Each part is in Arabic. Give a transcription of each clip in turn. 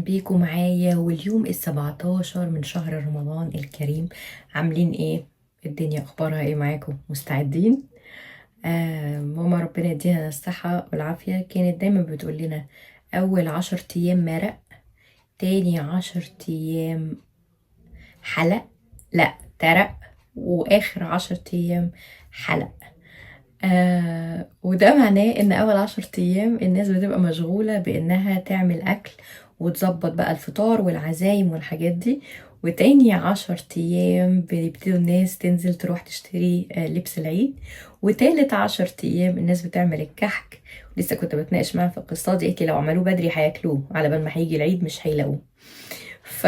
بيكم معايا، واليوم ال17 من شهر رمضان الكريم. عاملين ايه؟ الدنيا اخبارها ايه معاكم؟ مستعدين؟ ماما ربنا يديها الصحة والعافية كانت دايما بتقول لنا اول 10 ايام مرق، تاني 10 ايام حلق، لا ترق، واخر 10 ايام حلق. وده معناه ان اول 10 ايام الناس بتبقى مشغولة بانها تعمل اكل وتظبط بقى الفطار والعزايم والحاجات دي. وتاني 10 ايام بيبتدوا الناس تنزل تروح تشتري لبس العيد. وتالت 10 ايام الناس بتعمل الكحك. لسه كنت بتناقش معاها في القصة دي، قلت لو عملوه بدري هياكلوه على بال ما هيجي العيد مش هيلاقوه. ف...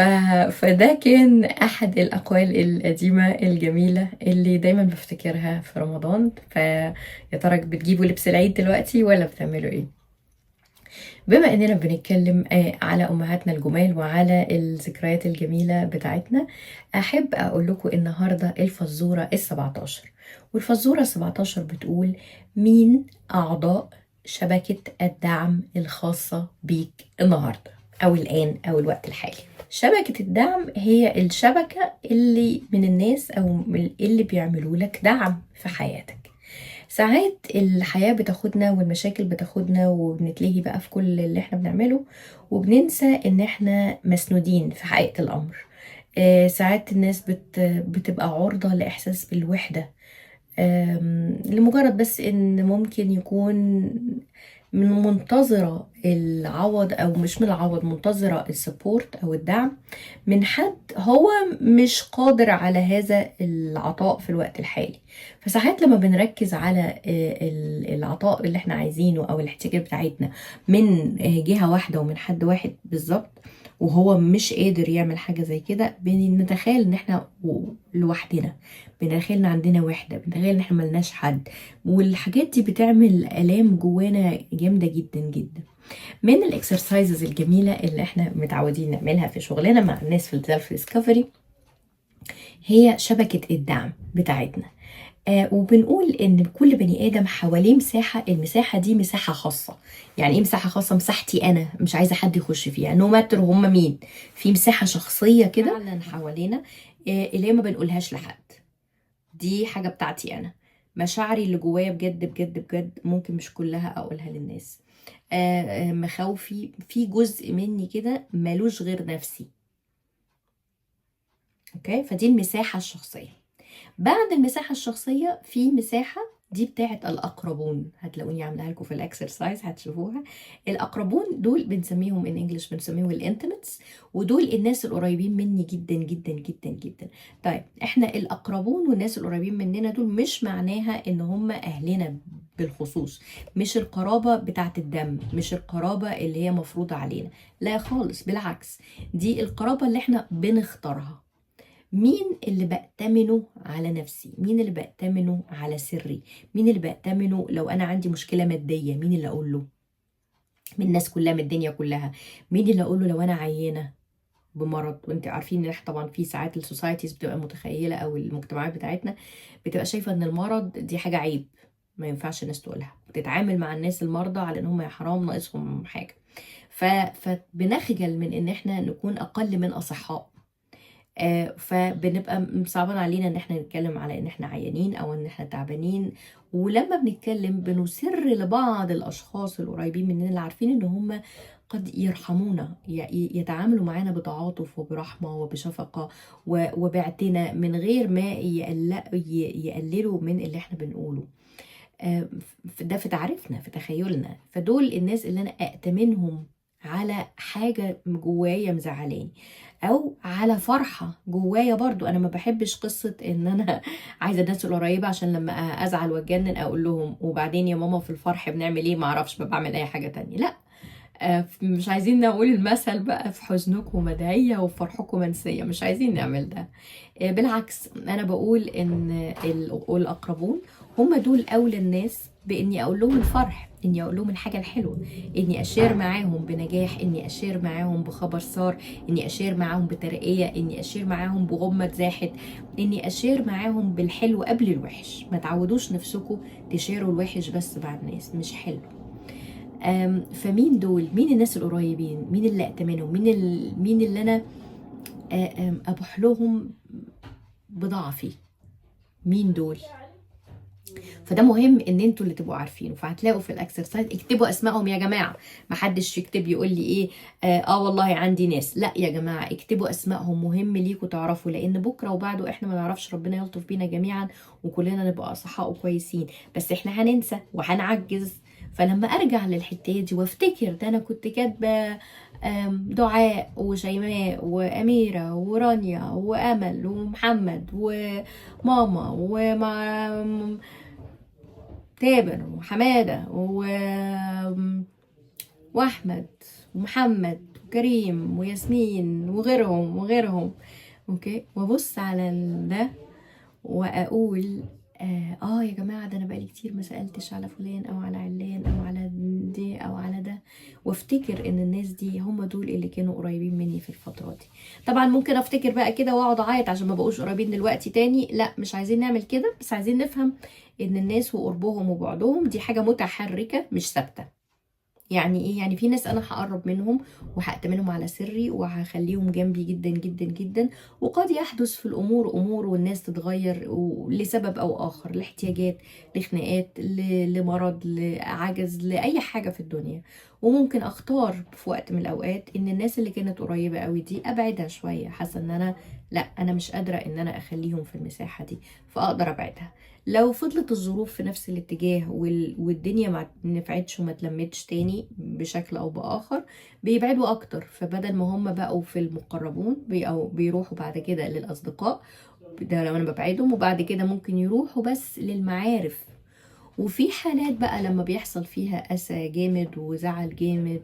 فده كان أحد الأقوال القديمة الجميلة اللي دايما بفتكرها في رمضان. فيا ترى بتجيبوا لبس العيد دلوقتي ولا بتعملوا ايه؟ بما اننا بنتكلم على امهاتنا الجمال وعلى الذكريات الجميلة بتاعتنا، احب اقول لكم النهاردة الفزورة ال17. والفزورة ال17 بتقول: مين اعضاء شبكة الدعم الخاصة بيك النهاردة او الان او الوقت الحالي؟ شبكة الدعم هي الشبكة اللي من الناس او اللي بيعملوا لك دعم في حياتك. ساعات الحياة بتاخدنا والمشاكل بتاخدنا وبنتلهي بقى في كل اللي احنا بنعمله، وبننسى ان احنا مسنودين في حقيقة الامر. ساعات الناس بتبقى عرضة لإحساس بالوحدة، لمجرد بس ان ممكن يكون من منتظرة العوض، او مش من العوض، منتظرة السبورت او الدعم من حد هو مش قادر على هذا العطاء في الوقت الحالي. فساعات لما بنركز على العطاء اللي احنا عايزينه او الاحتياجات بتاعتنا من جهة واحدة ومن حد واحد بالظبط، وهو مش قادر يعمل حاجة زي كده، بنتخيل ان احنا لوحدنا، بنتخيل ان عندنا وحدة، بنتخيل ان احنا ملناش حد. والحاجات دي بتعمل آلام جوانا جامدة جدا جدا. من الاكسرسايزز الجميلة اللي احنا متعودين نعملها في شغلنا مع الناس في السيلف ديسكفري هي شبكة الدعم بتاعتنا. وبنقول ان كل بني ادم حواليه مساحة، المساحة دي مساحة خاصة. يعني ايه مساحة خاصة؟ مساحتي انا، مش عايزة حد يخش فيها، نو ماتر هم مين. في مساحة شخصية كده فعلا حوالينا، اللي هي ما بنقولهاش لحد. دي حاجة بتاعتي انا. مشاعري اللي جوايا بجد بجد بجد ممكن مش كلها اقولها للناس. مخاوفي، في جزء مني كده ملوش غير نفسي. اوكي، فدي المساحة الشخصية. بعد المساحة الشخصية في مساحة دي بتاعة الأقربون، هتلاقوني عاملاها لكم في الأكسرسايز هتشوفوها. الأقربون دول بنسميهم in English بنسميهم الانتمتس، ودول الناس القريبين مني جدا جدا جدا جدا. طيب احنا الأقربون والناس القريبين مننا دول مش معناها ان هم أهلنا بالخصوص، مش القرابة بتاعة الدم، مش القرابة اللي هي مفروضة علينا، لا خالص، بالعكس. دي القرابة اللي احنا بنختارها. مين اللي بأتمنه على نفسي؟ مين اللي بأتمنه على سري؟ مين اللي بأتمنه لو أنا عندي مشكلة مادية؟ مين اللي أقول له من الناس كلها، من الدنيا كلها؟ مين اللي أقول له لو أنا عيانة بمرض؟ وانت عارفين ان احنا طبعا في ساعات السوسايتيز بتبقى متخيلة او المجتمعات بتاعتنا بتبقى شايفة ان المرض دي حاجة عيب، ما ينفعش الناس تقولها، بتتعامل مع الناس المرضى على ان هم يا حرام ناقصهم حاجة. فبنخجل من ان احنا نكون اقل من اصحاء. فبنبقى صعبان علينا ان احنا نتكلم على ان احنا عيانين او ان احنا تعبانين. ولما بنتكلم بنسر لبعض الاشخاص القريبين مننا اللي عارفين ان هم قد يرحمونا، يتعاملوا معانا بتعاطف وبرحمة وبشفقة وباعتنا من غير ما يقللوا من اللي احنا بنقوله. ده في تعريفنا، في تخيلنا. فدول الناس اللي انا أأتمنهم على حاجة جوايا مزعلاني، او على فرحة جوايا. برضو انا ما بحبش قصة ان انا عايزة الناس القريبة عشان لما ازعل واتجنن اقول لهم وبعدين يا ماما في الفرح بنعمل ايه، معرفش، بعمل اي حاجة تانية. لا، مش عايزين نقول المثل بقى في حزنكم مدعية وفي فرحكم منسية، مش عايزين نعمل ده. بالعكس، انا بقول ان الاقربون هم دول اولى الناس باني اقول لهم الفرح، اني اقول لهم الحاجه الحلوه، اني اشير معاهم بنجاح، اني اشير معاهم بخبر سار، اني اشير معاهم بترقيه، اني اشير معاهم بغمه زاحت، اني اشير معاهم بالحلو قبل الوحش. ما تعودوش نفسكم تشيروا الوحش بس مع الناس، مش حلو. فمين دول؟ مين الناس القريبين؟ مين اللي ائتمنهم؟ مين اللي انا ابوح لهم بضعفي؟ مين دول؟ فده مهم ان انتوا اللي تبقوا عارفينه. فهتلاقوا في الاكسرسايز اكتبوا اسمائهم يا جماعه، محدش يكتب يقول لي ايه والله عندي ناس. لا يا جماعه، اكتبوا اسمائهم، مهم ليكوا تعرفوا، لان بكره وبعده احنا ما نعرفش، ربنا يلطف بينا جميعا وكلنا نبقى اصحاء وكويسين، بس احنا هننسى وهنعجز. فلما ارجع للحته دي وافتكر ده انا كنت كاتبه دعاء وشيماء واميره ورانيا وامل ومحمد وماما ومع تامر وحمادة وأحمد ومحمد وكريم وياسمين وغيرهم اوكي، وابص على ده واقول يا جماعه، ده انا بقالي كتير ما سالتش على فلان او على علان او على دي او على ده، وافتكر ان الناس دي هم دول اللي كانوا قريبين مني في الفتره دي. طبعا ممكن افتكر بقى كده واقعد اعيط عشان ما بقوش قريبين دلوقتي تاني، لا مش عايزين نعمل كده، بس عايزين نفهم ان الناس وقربهم وبعدهم دي حاجه متحركه مش ثابته. يعني ايه؟ يعني في ناس انا هقرب منهم وهأتمنهم على سري وهخليهم جنبي جدا جدا جدا، وقد يحدث في الامور امور والناس تتغير لسبب او اخر، لاحتياجات، لخناقات، لمرض، لعجز، لاي حاجه في الدنيا. وممكن اختار في وقت من الاوقات ان الناس اللي كانت قريبه قوي دي ابعدها شويه، حاسه ان انا لا، انا مش قادره ان انا اخليهم في المساحه دي، فاقدر ابعدها. لو فضلت الظروف في نفس الاتجاه والدنيا ما نفعتش وما تلمتش تاني بشكل او باخر، بيبعدوا اكتر. فبدل ما هم بقوا في المقربون أو بيروحوا بعد كده للاصدقاء، ده لو انا ببعدهم، وبعد كده ممكن يروحوا بس للمعارف. وفي حالات بقى لما بيحصل فيها أسى جامد وزعل جامد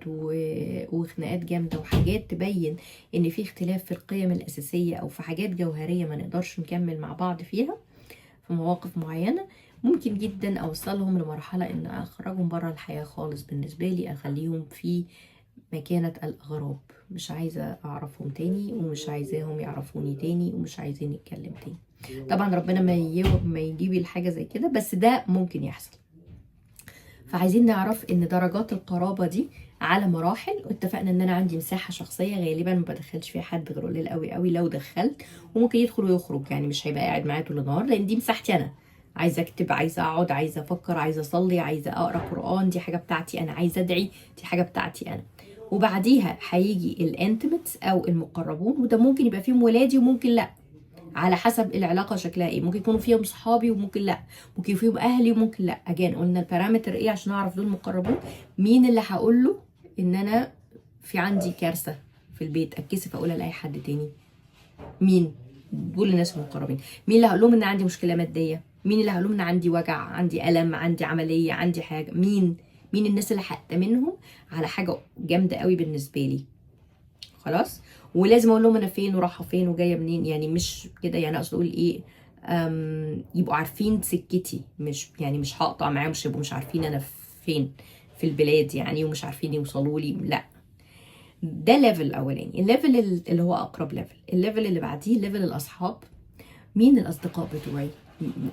وخناقات جامدة وحاجات تبين ان في اختلاف في القيم الأساسية او في حاجات جوهرية ما نقدرش نكمل مع بعض فيها في مواقف معينة، ممكن جدا اوصلهم لمرحلة ان اخرجهم بره الحياة خالص. بالنسبة لي اخليهم في مكانة الاغراب، مش عايزة اعرفهم تاني ومش عايزاهم يعرفوني تاني ومش عايزين نتكلم تاني. طبعا ربنا ما يجيب الحاجة زي كده، بس ده ممكن يحصل. فعايزين نعرف ان درجات القرابة دي على مراحل، واتفقنا ان انا عندي مساحة شخصية غالبا ما بدخلش فيها حد غير قليل قوي قوي لو دخلت، وممكن يدخل ويخرج، يعني مش هيبقى قاعد معايا طول النهار، لان دي مساحتي انا. عايزه اكتب، عايزه اقعد، عايزه افكر، عايزه اصلي، عايزه اقرا قران، دي حاجه بتاعتي انا، عايزه ادعي، دي حاجه بتاعتي انا. وبعديها هيجي الانتمتس او المقربون، وده ممكن يبقى فيهم ولادي وممكن لا، على حسب العلاقه شكلها ايه. ممكن يكونوا فيهم صحابي وممكن لا، ممكن فيهم اهلي وممكن لا. اجان قلنا البارامتر ايه عشان اعرف دول مقربون؟ مين اللي هقول له ان انا في عندي كارثه في البيت اتكسف اقولها لاي حد تاني؟ مين دول الناس المقربين؟ مين اللي هقول لهم ان عندي مشكله ماديه؟ مين اللي هقول لهم ان عندي وجع، عندي الم، عندي عمليه، عندي حاجه؟ مين الناس اللي هأتمنهم على حاجه جامده قوي بالنسبه لي؟ خلاص. ولازم اقول لهم انا فين ورايحه فين وجايه منين، يعني مش كده، يعني اقصد اقول ايه، يبقوا عارفين سكتي، مش يعني مش هقطع معاهم، مش يبقوا مش عارفين انا فين في البلاد يعني ومش عارفين يوصلوا لي، لا. ده ليفل اولاني. الليفل اللي هو اقرب ليفل. الليفل اللي بعديه ليفل الاصحاب. مين الاصدقاء بتوعي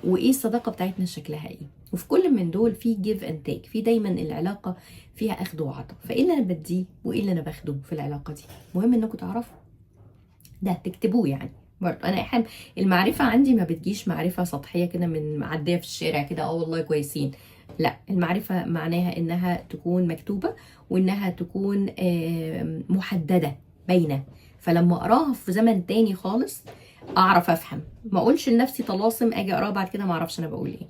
وايه الصداقه بتاعتنا شكلها ايه؟ وفي كل من دول في جيف اند تيك، في دايما العلاقه فيها اخد وعطاء. فايه اللي انا بديه وايه اللي انا باخده في العلاقه دي؟ مهم انكم تعرفوا ده، تكتبوه يعني. برضه انا احب المعرفه عندي ما بتجيش معرفه سطحيه كده من معديه في الشارع كده والله كويسين، لا. المعرفه معناها انها تكون مكتوبه وانها تكون محدده باينه، فلما اقراها في زمن تاني خالص اعرف افهم، ما اقولش لنفسي طلاسم اجي اقراها بعد كده ما اعرفش انا بقول ايه.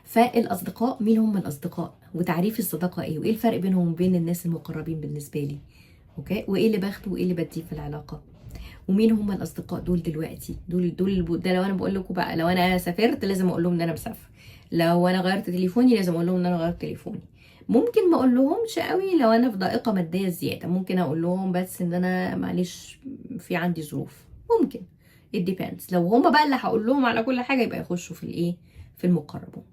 فالاصدقاء، مين هم الاصدقاء وتعريف الصداقه ايه، وايه الفرق بينهم وبين الناس المقربين بالنسبه لي؟ اوكي، وايه اللي باخده وايه اللي بديه في العلاقه؟ ومين هم الاصدقاء دول دلوقتي؟ ده لو انا بقول لكم بقى، لو انا سافرت لازم اقول لهم ان انا مسافر، لو انا غيرت تليفوني لازم اقول لهم ان انا غيرت تليفوني. ممكن ما اقول لهمش قوي لو انا في ضائقه ماديه زياده، ممكن اقول لهم بس ان انا معلش في عندي ظروف، ممكن. it depends. لو هم بقى اللي هقول لهم على كل حاجه يبقى يخشوا في الايه، في المقربون.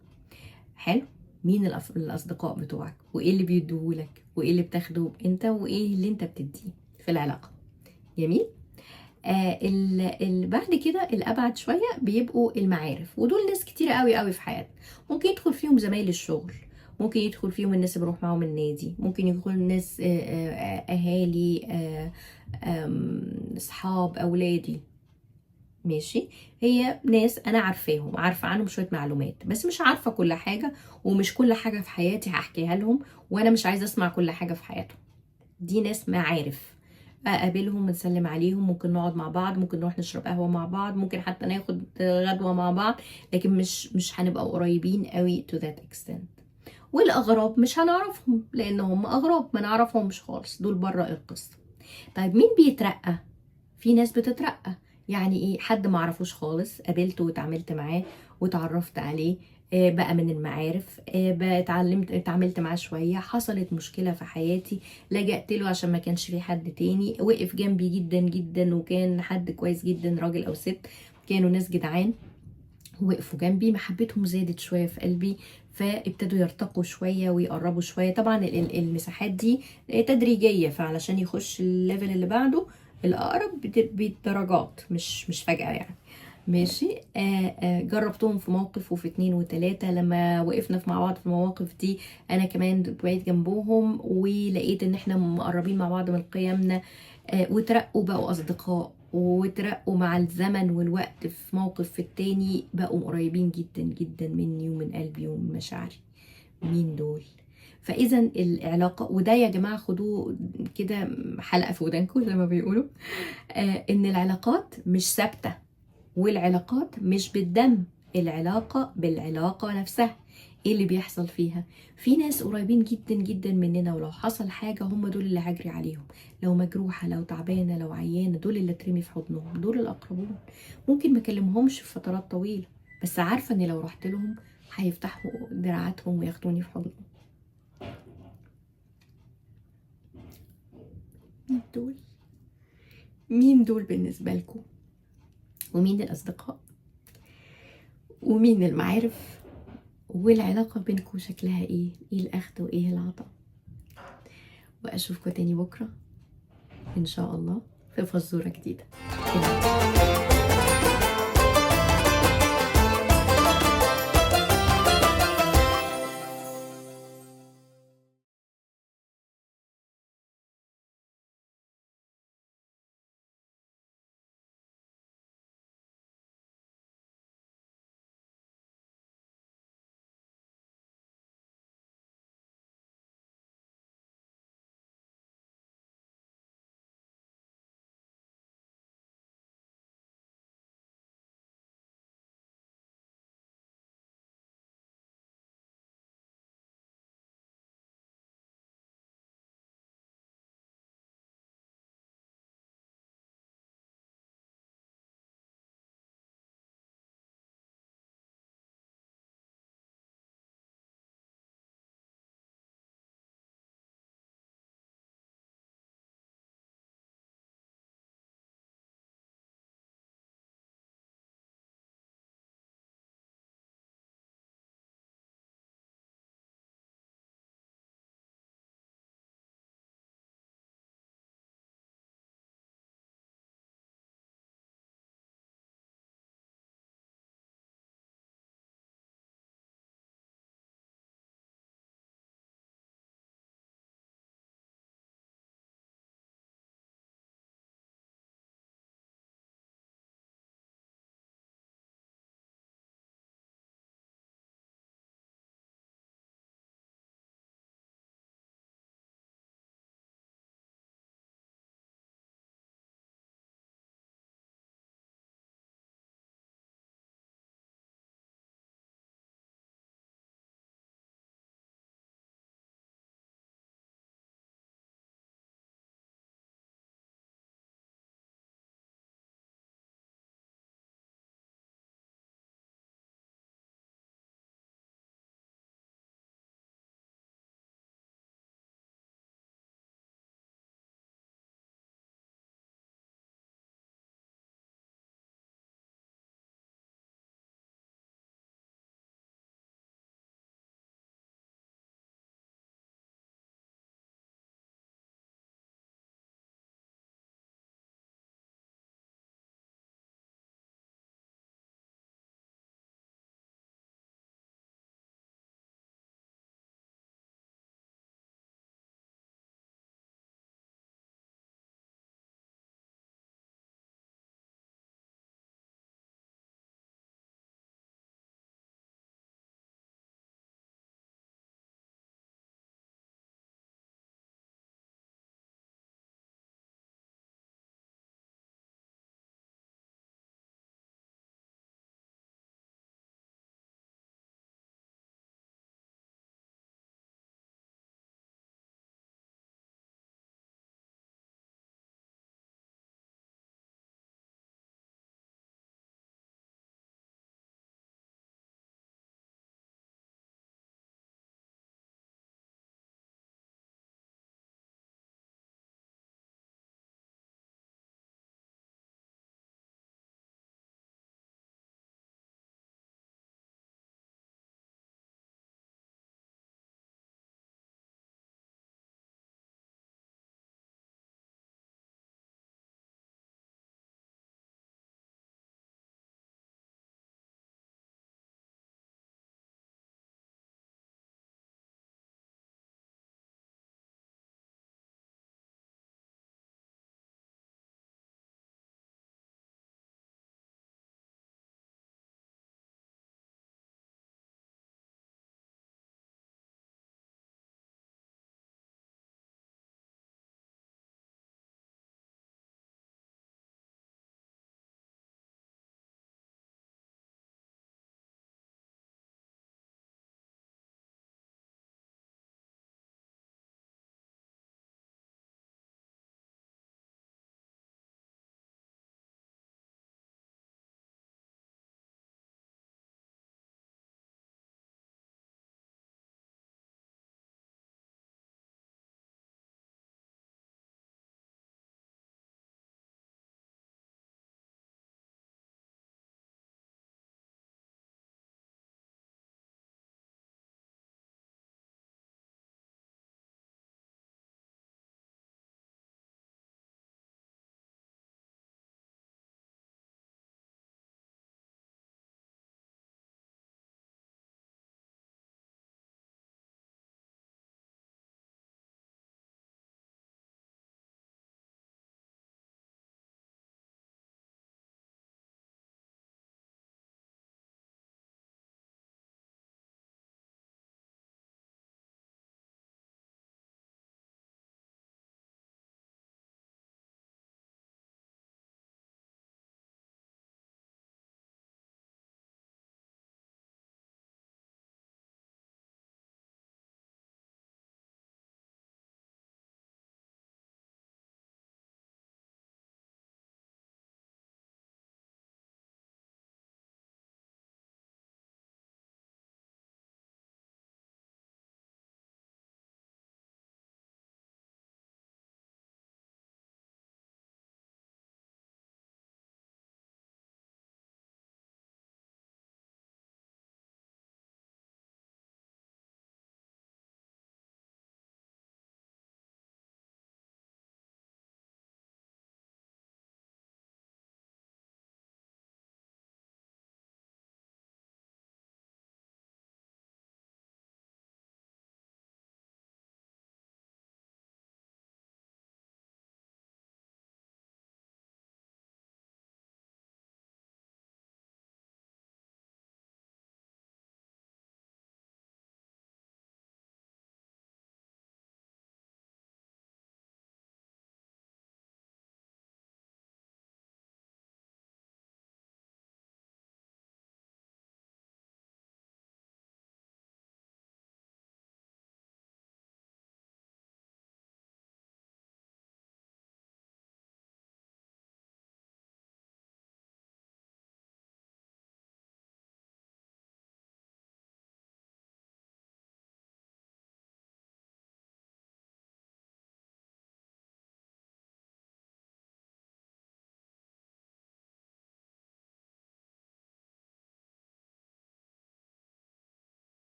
حلو. مين الاصدقاء بتوعك وايه اللي بيديهولك وايه اللي بتاخده انت وايه اللي انت بتديه في العلاقه؟ جميل. بعد كده الابعد شويه بيبقوا المعارف، ودول ناس كتيره قوي قوي في حياتنا. ممكن يدخل فيهم زمايل الشغل، ممكن يدخل فيهم الناس اللي بروح معاهم النادي، ممكن يدخل الناس اهالي، اصحاب اولادي. ماشي. هي ناس انا عارفاهم، عارفه عنهم شويه معلومات، بس مش عارفه كل حاجه، ومش كل حاجه في حياتي هحكيها لهم، وانا مش عايزه اسمع كل حاجه في حياتهم. دي ناس معارف، اقابلهم نسلم عليهم، ممكن نقعد مع بعض، ممكن نروح نشرب قهوه مع بعض، ممكن حتى ناخد غدوه مع بعض، لكن مش هنبقى قريبين قوي to that extent. والاغراب مش هنعرفهم، لان هم اغراب ما نعرفهمش خالص، دول بره القصه. طيب مين بيترقى؟ في ناس بتترقى. يعني ايه؟ حد ما اعرفوش خالص، قابلته واتعاملت معاه وتعرفت عليه، بقى من المعارف، بقى اتعاملت معاه شويه، حصلت مشكله في حياتي، لجأت له عشان ما كانش في حد تاني، وقف جنبي جدا جدا، وكان حد كويس جدا، راجل او ست، كانوا ناس جدعان، وقفوا جنبي، محبتهم زادت شويه في قلبي، فابتدوا يرتقوا شويه ويقربوا شويه. طبعا المساحات دي تدريجيه، فعلشان يخش الليفل اللي بعده الاقرب بالدرجات، مش فجاه يعني. ماشي. جربتهم في موقف وفي 2 و3، لما وقفنا مع بعض في المواقف دي انا كمان بقيت جنبهم، ولقيت ان احنا مقربين مع بعض من قيمنا، وترقوا بقوا اصدقاء، وترقوا مع الزمن والوقت، في موقف في التاني بقوا قريبين جدا جدا مني ومن قلبي ومن مشاعري. مين دول؟ فاذا العلاقه، وده يا جماعه خدوه كده حلقه في ودانكم زي ما بيقولوا، ان العلاقات مش ثابته، والعلاقات مش بالدم، العلاقه بالعلاقه نفسها. ايه اللي بيحصل فيها؟ في ناس قريبين جدا جدا مننا، ولو حصل حاجه هم دول اللي هجري عليهم، لو مجروحه، لو تعبانه، لو عيانه، دول اللي اترمي في حضنهم، دول الاقربون. ممكن ما اكلمهمش في فترات طويله، بس عارفه ان لو رحت لهم هيفتحوا دراعاتهم وياخدوني في حضنهم. مين دول؟ مين دول بالنسبه لكم؟ ومين الاصدقاء؟ ومين المعارف؟ والعلاقة بينكم شكلها ايه؟ ايه الاخذ وايه العطاء؟ واشوفكم تاني بكرة ان شاء الله في فزورة جديدة.